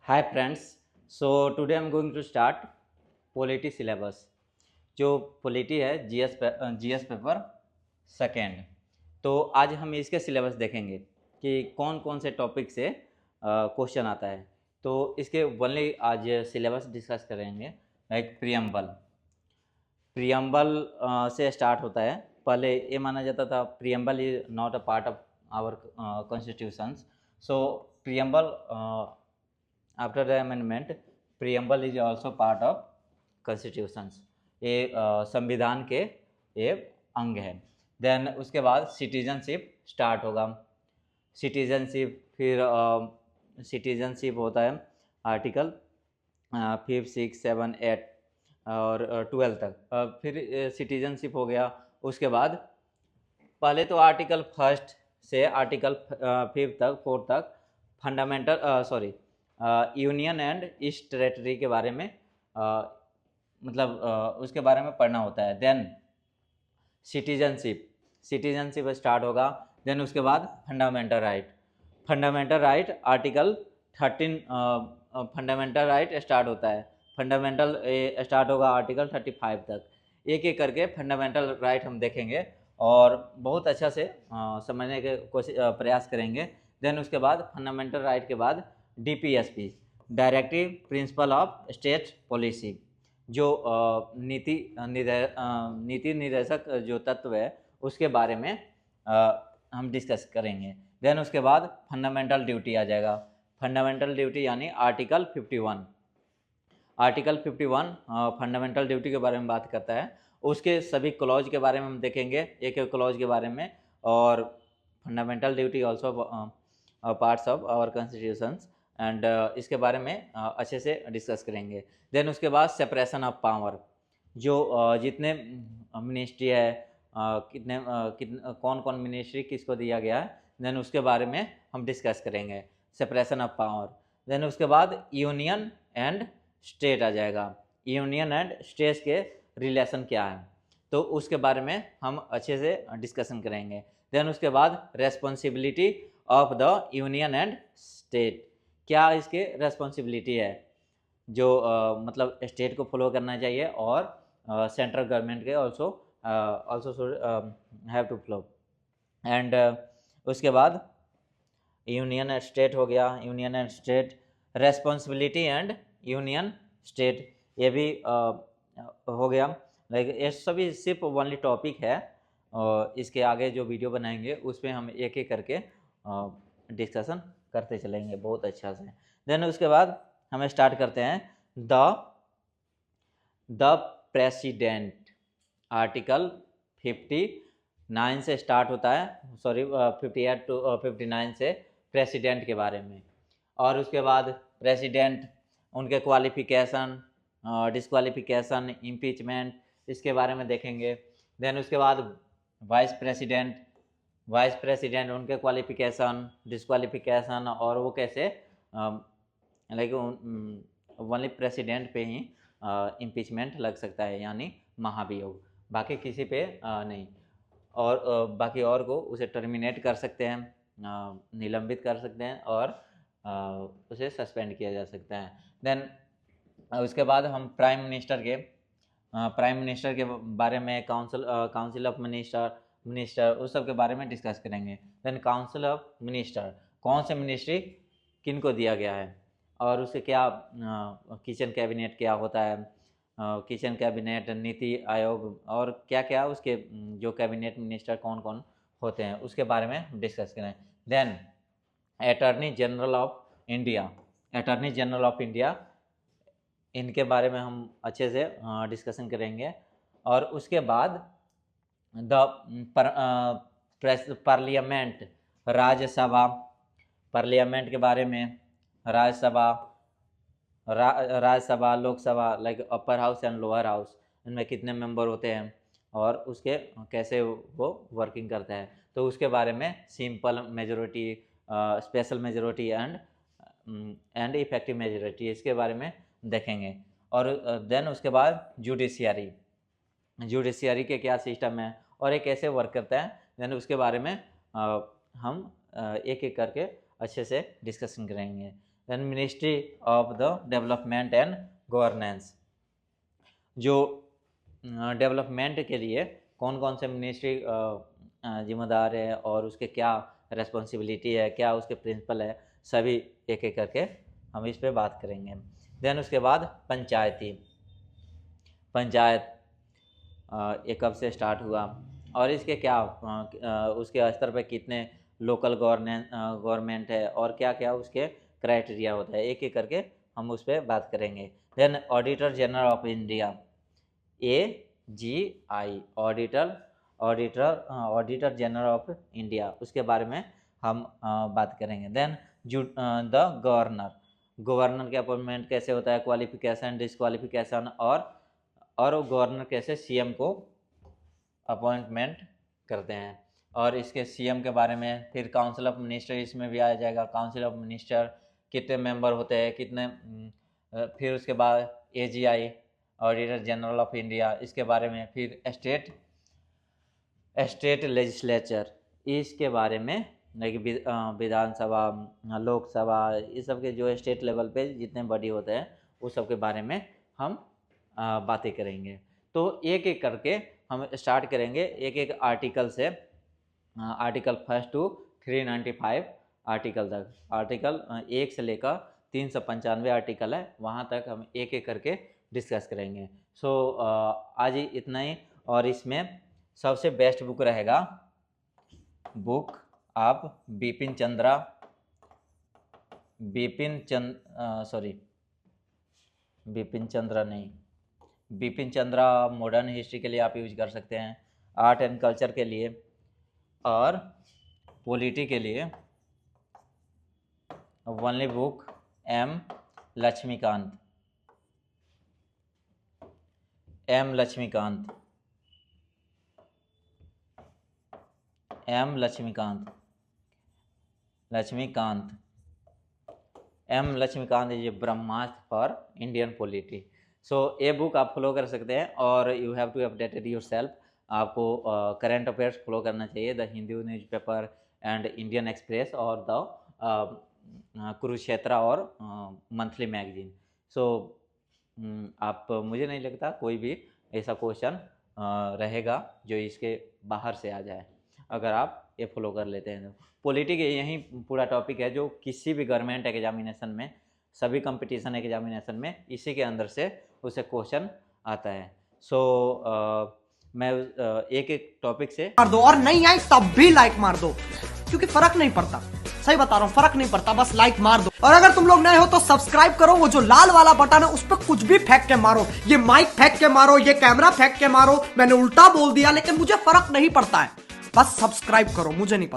Hi friends, so today I'm going to start polity syllabus. जो polity है GS paper second. तो आज हम इसके सिलेबस देखेंगे कि कौन कौन से टॉपिक से क्वेश्चन आता है। तो इसके ओनली आज सिलेबस डिस्कस करेंगे। लाइक प्रियम्बल से स्टार्ट होता है। पहले ये माना जाता था preamble is not a part of our constitutions. So preamble after the amendment preamble is also part of constitutions. ये संविधान के ये अंग है। देन उसके बाद सिटीजनशिप स्टार्ट होगा। सिटीजनशिप फिर सिटीजनशिप होता है आर्टिकल 5, 6, 7, 8 और 12 तक। फिर सिटीजनशिप हो गया। उसके बाद पहले तो आर्टिकल 1 से आर्टिकल 5 तक 4 तक fundamental union and east territory के बारे में उसके बारे में पढ़ना होता है। देन सिटीजनशिप स्टार्ट होगा। देन उसके बाद fundamental right article 13 fundamental right start होता है। फंडामेंटल स्टार्ट होगा आर्टिकल 35 तक। एक एक करके फंडामेंटल राइट हम देखेंगे और बहुत अच्छा से समझने के प्रयास करेंगे। देन उसके बाद फंडामेंटल राइट के बाद DPSP directive principle of state policy, जो नीति निर्देशक जो तत्व है उसके बारे में हम डिस्कस करेंगे। देन उसके बाद फंडामेंटल ड्यूटी आ जाएगा। फंडामेंटल ड्यूटी यानी आर्टिकल 51। आर्टिकल 51 फंडामेंटल ड्यूटी के बारे में बात करता है। उसके सभी क्लॉज के बारे में हम देखेंगे, एक एक क्लॉज के बारे में। और fundamental duty also parts of our constitutions and इसके बारे में अच्छे से डिस्कस करेंगे। देन उसके बाद सेपरेशन ऑफ पावर, जो जितने मिनिस्ट्री है कौन कौन मिनिस्ट्री किसको दिया गया है, देन उसके बारे में हम डिस्कस करेंगे, सेपरेशन ऑफ पावर। देन उसके बाद यूनियन एंड स्टेट आ जाएगा। यूनियन एंड स्टेट के रिलेशन क्या है, तो उसके बारे में हम अच्छे से डिस्कशन करेंगे। देन उसके बाद responsibility of the union and state, क्या इसके रेस्पॉन्सिबिलिटी है, जो मतलब स्टेट को फॉलो करना चाहिए और सेंट्रल गवर्नमेंट के also have to follow. And उसके बाद यूनियन एंड स्टेट हो गया। Union and state responsibility and union state, ये भी हो गया। लाइक ये सभी सिर्फ ओनली टॉपिक है और इसके आगे जो वीडियो बनाएंगे उस पर हम एक एक करके डिस्कशन करते चलेंगे बहुत अच्छा से। देन उसके बाद हम स्टार्ट करते हैं द प्रेसिडेंट। आर्टिकल 59 से स्टार्ट होता है, 58 to 59 से प्रेसिडेंट के बारे में। और उसके बाद प्रेसिडेंट, उनके क्वालिफिकेशन, डिस्क्वालिफिकेशन, इम्पीचमेंट, इसके बारे में देखेंगे। देन उसके बाद वाइस प्रेसिडेंट, उनके क्वालिफिकेशन, डिस्क्वालिफिकेशन और वो कैसे लाइक ओनली प्रेसिडेंट पे ही इम्पीचमेंट लग सकता है, यानी महाभियोग, बाकी किसी पे नहीं। और बाकी और को उसे टर्मिनेट कर सकते हैं, निलंबित कर सकते हैं और उसे सस्पेंड किया जा सकता है। देन उसके बाद हम प्राइम मिनिस्टर के बारे में, काउंसिल ऑफ मिनिस्टर उस सब के बारे में डिस्कस करेंगे। देन काउंसिल ऑफ मिनिस्टर, कौन से मिनिस्ट्री किन को दिया गया है और उससे क्या किचन कैबिनेट क्या होता है, किचन कैबिनेट, नीति आयोग और क्या क्या उसके जो कैबिनेट मिनिस्टर कौन कौन होते हैं उसके बारे में डिस्कस करें। Then attorney general of India, इनके बारे में हम अच्छे से डिस्कशन करेंगे। और उसके बाद पार्लियामेंट, पार्लियामेंट के बारे में, Rajya Sabha, Lok Sabha, like upper house and lower house, इनमें कितने मेंबर होते हैं और उसके कैसे वो वर्किंग करता है, तो उसके बारे में simple majority, special majority and effective majority, इसके बारे में देखेंगे। और देन उसके बाद जुडिशियरी के क्या सिस्टम है और ये कैसे वर्क करता है, देन उसके बारे में हम एक एक करके अच्छे से डिस्कशन करेंगे। Then ministry of the development and governance, जो डेवलपमेंट के लिए कौन कौन से मिनिस्ट्री जिम्मेदार है और उसके क्या रेस्पॉन्सिबिलिटी है, क्या उसके प्रिंसिपल है, सभी एक एक करके हम इस पे बात करेंगे। देन उसके बाद पंचायत ये कब से स्टार्ट हुआ और इसके क्या उसके स्तर पे कितने लोकल गवर्नमेंट है और क्या क्या उसके क्राइटेरिया होता है, एक एक करके हम उस पर बात करेंगे। Then auditor general of India, AGI, auditor general of India, उसके बारे में हम बात करेंगे। देन द गवर्नर के अपॉइंटमेंट कैसे होता है, क्वालिफिकेशन, डिस्क्वालिफिकेशन और गवर्नर कैसे CM को अपॉइंटमेंट करते हैं और इसके CM के बारे में। फिर काउंसिल ऑफ मिनिस्टर इसमें भी आ जाएगा, काउंसिल ऑफ मिनिस्टर कितने मेंबर होते हैं, कितने। फिर उसके बाद AGI, auditor general of India, इसके बारे में। फिर स्टेट लेजिस्लेचर, इसके बारे में, विधानसभा, लोकसभा, इस सब के जो स्टेट लेवल पे जितने बॉडी होते हैं उस सब के बारे में हम बातें करेंगे। तो एक एक करके हम स्टार्ट करेंगे एक एक आर्टिकल से, आर्टिकल 1 to 395 आर्टिकल तक। आर्टिकल 1 से लेकर 395 आर्टिकल है, वहाँ तक हम एक एक करके डिस्कस करेंगे। सो आज इतना ही। और इसमें सबसे बेस्ट बुक रहेगा बुक आप बिपिन चंद्रा मॉडर्न हिस्ट्री के लिए आप यूज कर सकते हैं, आर्ट एंड कल्चर के लिए और पॉलिटी के लिए only book M. Lakshmikant is a brahmastra for Indian polity. So ये बुक आप फॉलो कर सकते हैं और you have to updated your self. आपको करंट अफेयर्स फॉलो करना चाहिए, the Hindu newspaper and Indian Express और द कुरुक्षेत्र और मंथली मैगजीन। सो आप, मुझे नहीं लगता कोई भी ऐसा क्वेश्चन रहेगा जो इसके बाहर से आ जाए अगर आप ये फॉलो कर लेते हैं। तो पॉलिटी के यही पूरा टॉपिक है जो किसी भी गवर्नमेंट एग्जामिनेशन में, सभी कंपटीशन एग्जामिनेशन में इसी के अंदर से उसे क्वेश्चन आता है। सो मैं एक एक टॉपिक से मार दो और नहीं आई तब भी लाइक मार दो, क्योंकि फर्क नहीं पड़ता। सही बता रहा हूँ, फर्क नहीं पड़ता, बस लाइक मार दो। और अगर तुम लोग नए हो तो सब्सक्राइब करो, वो जो लाल वाला बटन है उस पर कुछ भी फेंक के मारो, ये माइक फेंक के मारो, ये कैमरा फेंक के मारो, मैंने उल्टा बोल दिया लेकिन मुझे फर्क नहीं पड़ता है, बस सब्सक्राइब करो, मुझे नहीं पता।